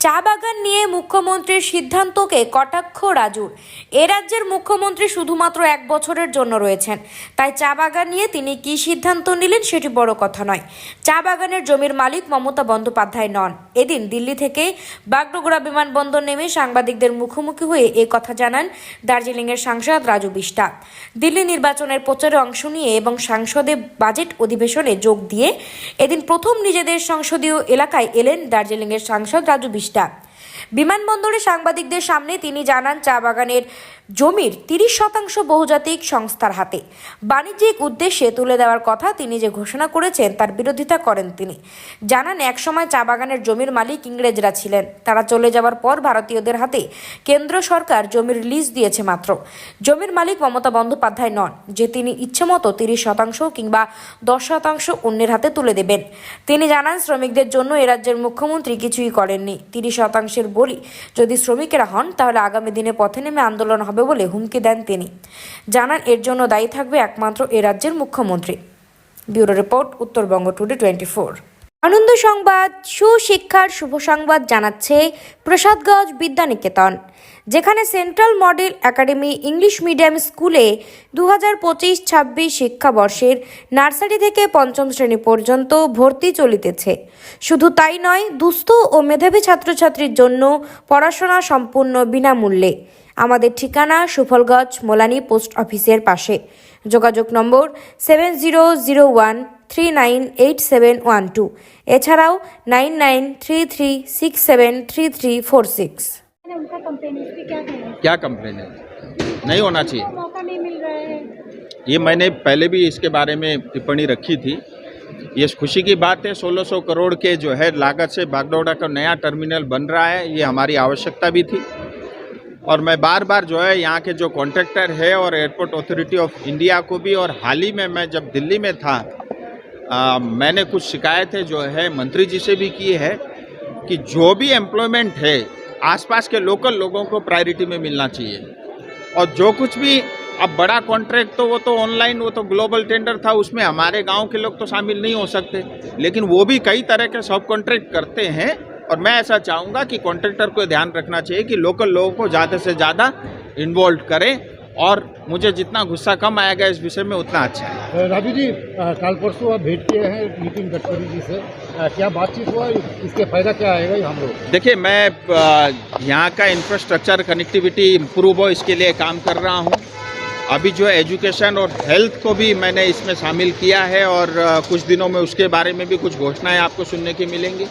চা বাগান নিয়ে মুখ্যমন্ত্রীর সিদ্ধান্তকে কটাক্ষ রাজুর। এ রাজ্যের মুখ্যমন্ত্রী শুধুমাত্র 1 বছরের জন্য রয়েছেন, তাই চা বাগান নিয়ে তিনি কি সিদ্ধান্ত নিলেন সেটি বড় কথা নয়। চা বাগানের জমির মালিক মমতা বন্দ্যোপাধ্যায় নন। এদিন দিল্লি থেকে বাগডোগরা বিমানবন্দর নেমে সাংবাদিকদের মুখোমুখি হয়ে এ কথা জানান দার্জিলিংয়ের সাংসদ রাজু বিষ্টা। দিল্লি নির্বাচনের প্রচারে অংশ নিয়ে এবং সংসদে বাজেট অধিবেশনে যোগ দিয়ে এদিন প্রথম নিজেদের সংসদীয় এলাকায় এলেন দার্জিলিংয়ের সাংসদ রাজু বিষ্টা। বিমানবন্দরে সাংবাদিকদের সামনে তিনি জানান, চা বাগানের জমির 30% বহুজাতিক সংস্থার হাতে। বাণিজ্যিক উদ্দেশ্যে তুলে দেওয়ার কথা তিনি যে ঘোষণা করেছেন তার বিরোধিতা করেন তিনি। জানান, একসময় চা বাগানের জমির মালিক ইংরেজরা ছিলেন, তারা চলে যাওয়ার পর ভারতীয়দের হাতে কেন্দ্র সরকার জমির লিজ দিয়েছে মাত্র। জমির মালিক মমতা বন্দ্যোপাধ্যায় নন যে তিনি ইচ্ছেমতো 30% কিংবা 10% অন্যের হাতে তুলে দেবেন। তিনি জানান, শ্রমিকদের জন্য এ রাজ্যের মুখ্যমন্ত্রী কিছুই করেননি। 30% বলি যদি শ্রমিকেরা হন তাহলে আগামী দিনে পথে নেমে আন্দোলন হবে বলে হুমকি দেন তিনি। জানান, এর জন্য দায়ী থাকবে একমাত্র এ রাজ্যের মুখ্যমন্ত্রী। Bureau report, Uttarbanga today 24। আনন্দ সংবাদ, সুশিক্ষার শুভ সংবাদ জানাচ্ছে প্রসাদগঞ্জ বিদ্যানিকেতন, যেখানে central model academy English medium স্কুলে 2025-26 শিক্ষাবর্ষের নার্সারি থেকে 5ম শ্রেণী পর্যন্ত ভর্তি চলিতেছে। শুধু তাই নয়, দুস্থ ও মেধাবী ছাত্রছাত্রীর জন্য পড়াশোনা সম্পূর্ণ বিনামূল্যে। আমাদের ঠিকানা সুফলগঞ্জ মোলানি পোস্ট অফিসের পাশে। যোগাযোগ নম্বর 7001398712, এছাড়াও 9933673346। उनका कंप्लेन इस पे क्या कहना है? क्या कंप्लेन है? नहीं होना चाहिए। मौका नहीं मिल रहा है। ये मैंने पहले भी इसके बारे में टिप्पणी रखी थी। ये खुशी की बात है, 1600 करोड़ के जो है लागत से बागडोगरा का नया टर्मिनल बन रहा है। ये हमारी आवश्यकता भी थी और मैं बार बार जो है यहाँ के जो कॉन्ट्रैक्टर है और एयरपोर्ट अथॉरिटी ऑफ इंडिया को भी, और हाल ही में मैं जब दिल्ली में था मैंने कुछ शिकायतें जो है मंत्री जी से भी की है कि जो भी एम्प्लॉयमेंट है आसपास के लोकल लोगों को प्रायोरिटी में मिलना चाहिए। और जो कुछ भी अब बड़ा कॉन्ट्रैक्ट तो वो तो ऑनलाइन, वो तो ग्लोबल टेंडर था, उसमें हमारे गांव के लोग तो शामिल नहीं हो सकते, लेकिन वो भी कई तरह के सब कॉन्ट्रैक्ट करते हैं। और मैं ऐसा चाहूँगा कि कॉन्ट्रैक्टर को ध्यान रखना चाहिए कि लोकल लोगों को ज़्यादा से ज़्यादा इन्वॉल्व करें, और मुझे जितना गुस्सा कम आएगा इस विषय में उतना अच्छा है। राजू जी, कल परसों आप भेंट किए हैं नितिन गडकरी जी से, क्या बातचीत हुआ? इसके फायदा क्या आएगा हम लोग? देखिए, मैं यहाँ का इंफ्रास्ट्रक्चर कनेक्टिविटी इम्प्रूव हो इसके लिए काम कर रहा हूँ। अभी जो एजुकेशन और हेल्थ को भी मैंने इसमें शामिल किया है, और कुछ दिनों में उसके बारे में भी कुछ घोषणाएं आपको सुनने की मिलेंगी।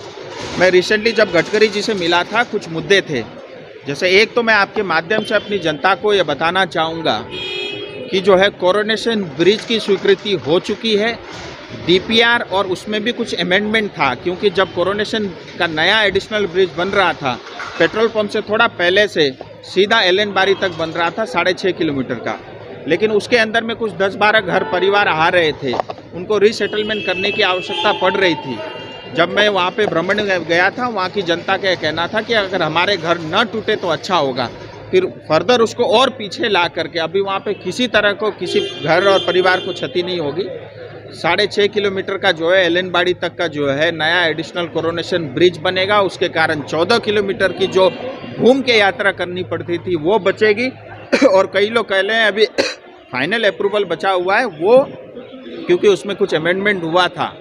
मैं रिसेंटली जब गडकरी जी से मिला था, कुछ मुद्दे थे, जैसे एक तो मैं आपके माध्यम से अपनी जनता को ये बताना चाहूँगा कि जो है कोरोनेशन ब्रिज की स्वीकृति हो चुकी है, डीपीआर, और उसमें भी कुछ अमेंडमेंट था, क्योंकि जब कोरोनेशन का नया एडिशनल ब्रिज बन रहा था, पेट्रोल पंप से थोड़ा पहले से सीधा एलन बारी तक बन रहा था 6.5 किलोमीटर का, लेकिन उसके अंदर में कुछ 10-12 घर परिवार आ रहे थे, उनको रीसेटलमेंट करने की आवश्यकता पड़ रही थी। जब मैं वहाँ पे भ्रमण गया था, वहाँ की जनता का कहना था कि अगर हमारे घर न टूटे तो अच्छा होगा। फिर फर्दर उसको और पीछे ला करके अभी वहाँ पे किसी तरह को किसी घर और परिवार को क्षति नहीं होगी। 6.5 किलोमीटर का जो है एलनबाड़ी तक का जो है नया एडिशनल कोरोनेशन ब्रिज बनेगा। उसके कारण 14 किलोमीटर की जो घूम के यात्रा करनी पड़ती थी वो बचेगी। और कई लोग कह रहे हैं अभी फाइनल अप्रूवल बचा हुआ है वो, क्योंकि उसमें कुछ अमेंडमेंट हुआ था।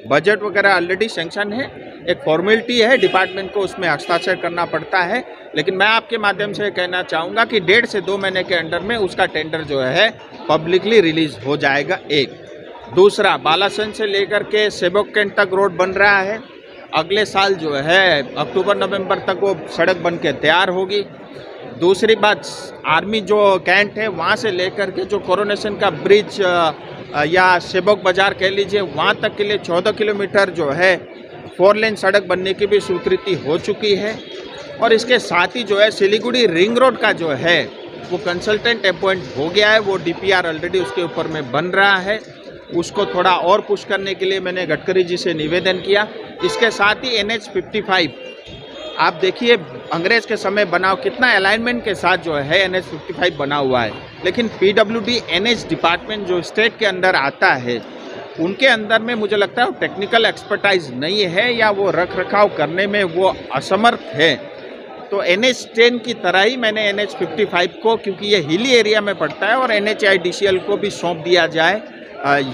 बजट वगैरह ऑलरेडी सेंक्शन है, एक फॉर्मेलिटी है, डिपार्टमेंट को उसमें हस्ताक्षर करना पड़ता है। लेकिन मैं आपके माध्यम से कहना चाहूँगा कि 1.5 से 2 महीने के अंडर में उसका टेंडर जो है पब्लिकली रिलीज हो जाएगा। एक दूसरा, बालासन से लेकर के सेबोक कैंट तक रोड बन रहा है। अगले साल जो है अक्टूबर-नवंबर तक वो सड़क बन के तैयार होगी। दूसरी बात, आर्मी जो कैंट है वहाँ से लेकर के जो कोरोनेशन का ब्रिज या सेबोक बाजार कह लीजिए, वहाँ तक के लिए 14 किलोमीटर जो है 4 लेन सड़क बनने की भी स्वीकृति हो चुकी है। और इसके साथ ही जो है सिलीगुड़ी रिंग रोड का जो है वो कंसल्टेंट अपॉइंट हो गया है, वो डीपीआर ऑलरेडी उसके ऊपर में बन रहा है। उसको थोड़ा और पुश करने के लिए मैंने गडकरी जी से निवेदन किया। इसके साथ ही NH55, आप देखिए अंग्रेज के समय बना, कितना अलाइनमेंट के साथ जो है NH55 बना हुआ है, लेकिन PWD NH डिपार्टमेंट जो स्टेट के अंदर आता है उनके अंदर में मुझे लगता है टेक्निकल एक्सपर्टाइज नहीं है या वो रख रखाव करने में वो असमर्थ है। तो NH10 की तरह ही मैंने NH55 को, क्योंकि ये हिली एरिया में पड़ता है, और NHIDCL को भी सौंप दिया जाए।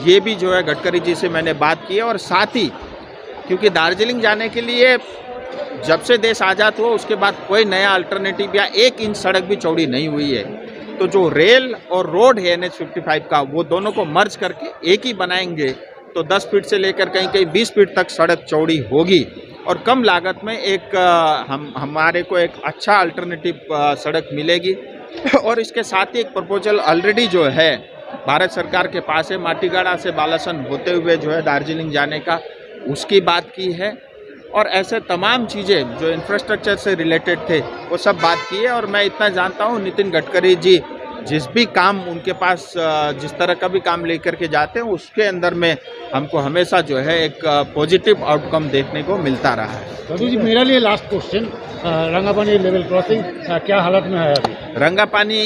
ये भी जो है गडकरी जी से मैंने बात की है। और साथ ही क्योंकि दार्जिलिंग जाने के लिए जब से देश आज़ाद हुआ उसके बाद कोई नया अल्टरनेटिव या 1 इंच सड़क भी चौड़ी नहीं हुई है। तो जो रेल और रोड है NH55 का, वो दोनों को मर्ज करके एक ही बनाएंगे तो 10 फीट से लेकर कहीं कहीं 20 फीट तक सड़क चौड़ी होगी और कम लागत में एक हमारे को एक अच्छा अल्टरनेटिव सड़क मिलेगी। और इसके साथ ही एक प्रपोजल ऑलरेडी जो है भारत सरकार के पास है, माटीगाड़ा से बालासन होते हुए जो है दार्जिलिंग जाने का, उसकी बात की है। और ऐसे तमाम चीज़ें जो इंफ्रास्ट्रक्चर से रिलेटेड थे वो सब बात की है। और मैं इतना जानता हूँ नितिन गडकरी जी जिस भी काम उनके पास जिस तरह का भी काम लेकर के जाते हैं उसके अंदर में हमको हमेशा जो है एक पॉजिटिव आउटकम देखने को मिलता रहा है। दादू जी, मेरे लिए लास्ट क्वेश्चन, रंगापानी लेवल क्रॉसिंग क्या हालत में है अभी? रंगापानी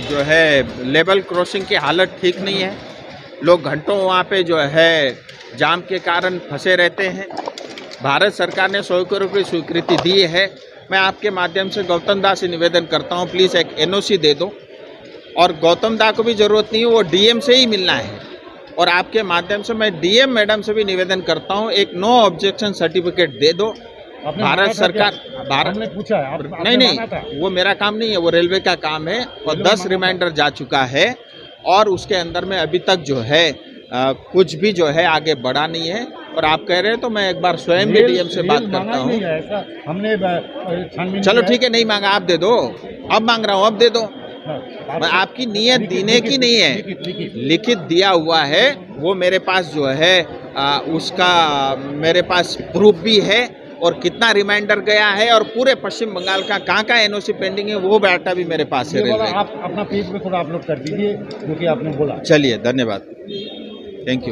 जो है लेवल क्रॉसिंग की हालत ठीक नहीं है। लोग घंटों वहाँ पे जो है जाम के कारण फंसे रहते हैं। भारत सरकार ने 100 करोड़ की स्वीकृति दी है। मैं आपके माध्यम से गौतम दा से निवेदन करता हूँ, प्लीज़ एक NOC दे दो। और गौतम दा को भी ज़रूरत नहीं है, वो DM से ही मिलना है। और आपके माध्यम से मैं DM मैडम से भी निवेदन करता हूँ, एक नो ऑब्जेक्शन सर्टिफिकेट दे दो। भारत सरकार हमने पूछा है, नहीं, वो मेरा काम नहीं है, वो रेलवे का काम है। और 10 रिमाइंडर जा चुका है और उसके अंदर में अभी तक जो है कुछ भी जो है आगे बढ़ा नहीं है। और आप कह रहे हैं तो मैं एक बार स्वयं भी DM से बात करता हूँ। हमने चलो ठीक है, नहीं मांगा, आप दे दो। अब मांग रहा हूँ, अब दे दो। आपकी नीयत देने की नहीं है, लिखित दिया हुआ है, वो मेरे पास जो है उसका मेरे पास प्रूफ भी है और कितना रिमाइंडर गया है और पूरे पश्चिम बंगाल का कहाँ NOC पेंडिंग है वो डाटा भी मेरे पास है। आप अपना पेज पे थोड़ा अपलोड कर दीजिए जो कि आपने बोला। चलिए, धन्यवाद, थैंक यू।